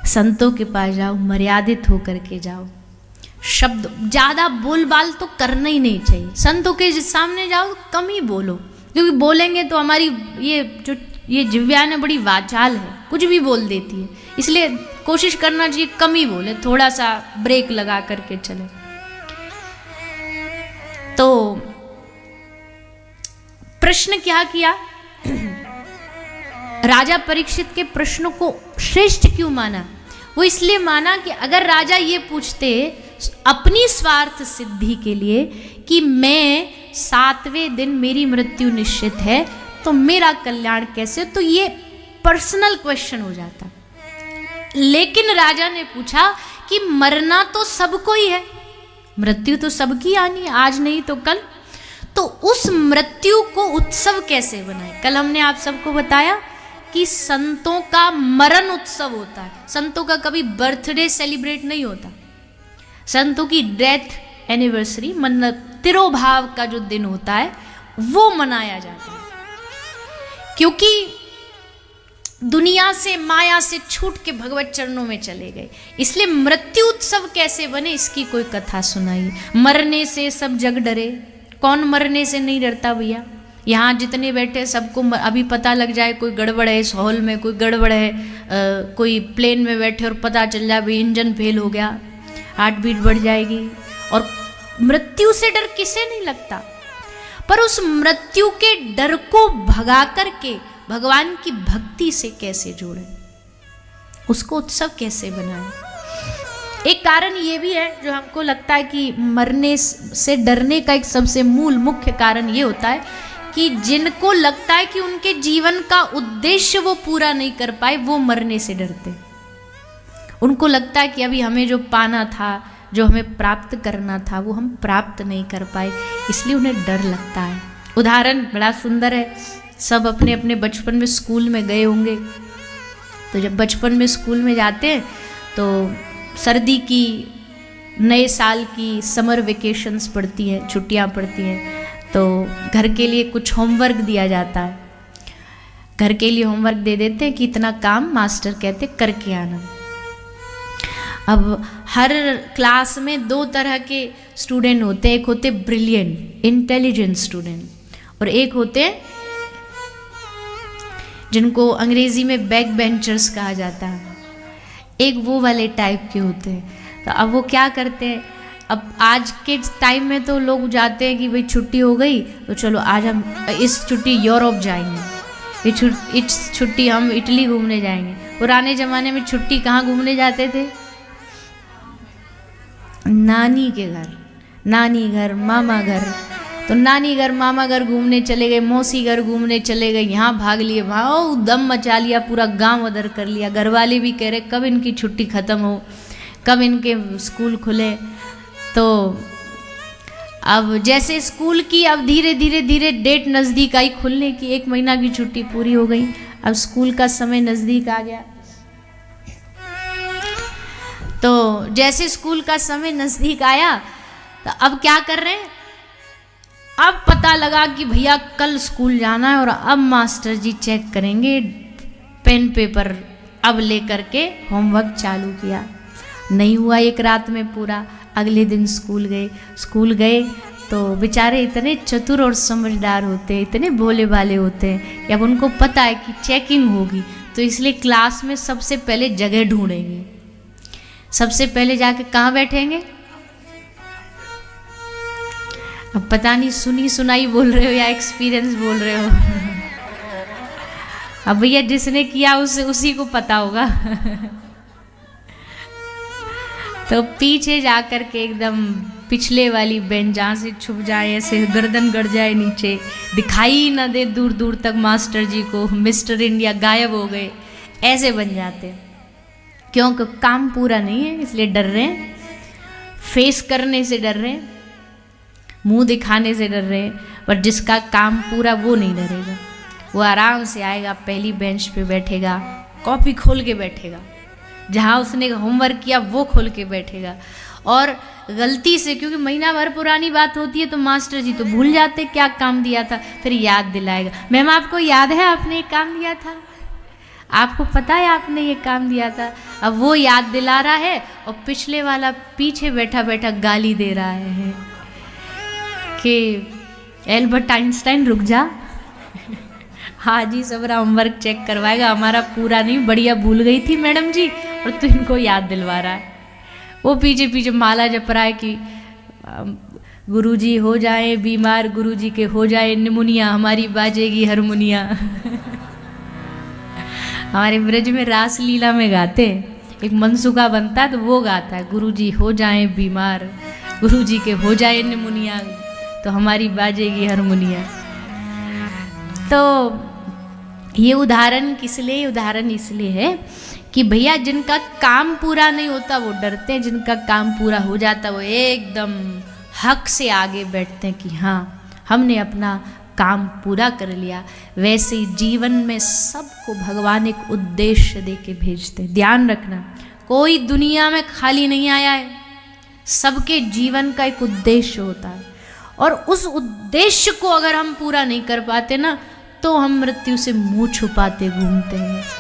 संतों के पास जाओ, मर्यादित होकर के जाओ, शब्द ज़्यादा बोलबाल तो करना ही नहीं चाहिए। संतों के सामने जाओ कम ही बोलो, क्योंकि बोलेंगे तो हमारी ये जिह्वा ना बड़ी वाचाल है, कुछ भी बोल देती है, इसलिए कोशिश करना चाहिए कम ही बोले, थोड़ा सा ब्रेक लगा करके चले। तो प्रश्न क्या किया, राजा परीक्षित के प्रश्नों को श्रेष्ठ क्यों माना? वो इसलिए माना कि अगर राजा ये पूछते अपनी स्वार्थ सिद्धि के लिए कि मैं 7वें दिन मेरी मृत्यु निश्चित है तो मेरा कल्याण कैसे, तो ये पर्सनल क्वेश्चन हो जाता। लेकिन राजा ने पूछा कि मरना तो सबको ही है, मृत्यु तो सबकी आनी है, आज नहीं तो कल, तो उस मृत्यु को उत्सव कैसे बनाए। कल हमने आप सबको बताया कि संतों का मरण उत्सव होता है, संतों का कभी बर्थडे सेलिब्रेट नहीं होता, संतों की डेथ एनिवर्सरी मतलब तिरोभाव का जो दिन होता है वो मनाया जाता है, क्योंकि दुनिया से माया से छूट के भगवत चरणों में चले गए, इसलिए मृत्यु उत्सव कैसे बने इसकी कोई कथा सुनाई। मरने से सब जग डरे, कौन मरने से नहीं डरता भैया? यहाँ जितने बैठे सबको अभी पता लग जाए कोई गड़बड़ है इस हॉल में, कोई गड़बड़ है, कोई प्लेन में बैठे और पता चल जाए भाई इंजन फेल हो गया, हार्ट बीट बढ़ जाएगी। और मृत्यु से डर किसे नहीं लगता, पर उस मृत्यु के डर को भगा करके भगवान की भक्ति से कैसे जोड़े, उसको उत्सव कैसे बनाए। एक कारण ये भी है जो हमको लगता है कि मरने से डरने का एक सबसे मूल मुख्य कारण ये होता है कि जिनको लगता है कि उनके जीवन का उद्देश्य वो पूरा नहीं कर पाए, वो मरने से डरते। उनको लगता है कि अभी हमें जो पाना था, जो हमें प्राप्त करना था, वो हम प्राप्त नहीं कर पाए, इसलिए उन्हें डर लगता है। उदाहरण बड़ा सुंदर है, सब अपने अपने बचपन में स्कूल में गए होंगे, तो जब बचपन में स्कूल में जाते हैं तो सर्दी की, नए साल की समर वेकेशंस पड़ती हैं, छुट्टियां पड़ती हैं, तो घर के लिए कुछ होमवर्क दिया जाता है। घर के लिए होमवर्क दे देते हैं कि इतना काम मास्टर कहते करके आना। अब हर क्लास में 2 तरह के स्टूडेंट होते हैं, एक होते ब्रिलियंट इंटेलिजेंट स्टूडेंट, और एक होते जिनको अंग्रेजी में बैक बेंचर्स कहा जाता है, एक वो वाले टाइप के होते हैं। तो अब वो क्या करते हैं, अब आज के टाइम में तो लोग जाते हैं कि भाई छुट्टी हो गई तो चलो आज हम इस छुट्टी यूरोप जाएंगे, इस छुट्टी हम इटली घूमने जाएंगे। पुराने ज़माने में छुट्टी कहाँ घूमने जाते थे? नानी के घर, नानी घर, मामा घर। तो नानी घर, मामा घर घूमने चले गए, मौसी घर घूमने चले गए, यहाँ भाग लिए, वहाँ दम मचा लिया, पूरा गांव अदर कर लिया। घर वाले भी कह रहे कब इनकी छुट्टी ख़त्म हो, कब इनके स्कूल खुले। तो अब जैसे स्कूल की अब धीरे धीरे धीरे डेट नज़दीक आई खुलने की, 1 महीना की छुट्टी पूरी हो गई, अब स्कूल का समय नज़दीक आ गया। तो जैसे स्कूल का समय नज़दीक आया तो अब क्या कर रहे हैं, अब पता लगा कि भैया कल स्कूल जाना है और अब मास्टर जी चेक करेंगे, पेन पेपर अब लेकर के होमवर्क चालू किया। नहीं हुआ एक रात में पूरा, अगले दिन स्कूल गए तो बेचारे इतने चतुर और समझदार होते हैं, इतने भोले भाले होते हैं कि अब उनको पता है कि चेकिंग होगी, तो इसलिए क्लास में सबसे पहले जगह ढूंढेंगे, सबसे पहले जाके कहाँ बैठेंगे। अब पता नहीं सुनी सुनाई बोल रहे हो या एक्सपीरियंस बोल रहे हो अब भैया जिसने किया उसी को पता होगा तो पीछे जाकर के एकदम पिछले वाली बेंच, जहाँ से छुप जाए, ऐसे गर्दन गड़ जाए नीचे, दिखाई ना दे दूर दूर तक मास्टर जी को, मिस्टर इंडिया गायब हो गए, ऐसे बन जाते। क्योंकि काम पूरा नहीं है इसलिए डर रहे हैं, फेस करने से डर रहे हैं, मुंह दिखाने से डर रहे हैं। पर जिसका काम पूरा वो नहीं डरेगा, वो आराम से आएगा, पहली बेंच पे बैठेगा, कॉपी खोल के बैठेगा, जहाँ उसने होमवर्क किया वो खोल के बैठेगा। और गलती से, क्योंकि महीना भर पुरानी बात होती है तो मास्टर जी तो भूल जाते क्या काम दिया था, फिर याद दिलाएगा, मैम आपको याद है आपने एक काम दिया था। आपको पता है आपने ये काम दिया था। अब वो याद दिला रहा है और पिछले वाला पीछे बैठा बैठा गाली दे रहा है कि एल्बर्ट आइंस्टाइन रुक जा, आज ही सब होमवर्क चेक करवाएगा, हमारा पूरा नहीं, बढ़िया भूल गई थी मैडम जी और तू इनको याद दिलवा रहा है। वो पीछे पीछे माला जप रहा है कि गुरुजी हो जाए बीमार, गुरुजी के हो जाए निमोनिया, हमारी बाजेगी हारमोनिया। हमारे ब्रज में रास लीला में गाते, एक मनसुखा बनता है तो वो गाता है, गुरुजी हो जाए बीमार, गुरुजी के हो जाए निमोनिया, तो हमारी बाजेगी हारमोनिया। तो ये उदाहरण किस लिए? उदाहरण इसलिए है कि भैया जिनका काम पूरा नहीं होता वो डरते हैं, जिनका काम पूरा हो जाता वो एकदम हक से आगे बैठते हैं कि हाँ हमने अपना काम पूरा कर लिया। वैसे ही जीवन में सबको भगवान एक उद्देश्य दे के भेजते हैं। ध्यान रखना, कोई दुनिया में खाली नहीं आया है, सबके जीवन का एक उद्देश्य होता है और उस उद्देश्य को अगर हम पूरा नहीं कर पाते ना तो हम मृत्यु से मुंह छुपाते घूमते हैं।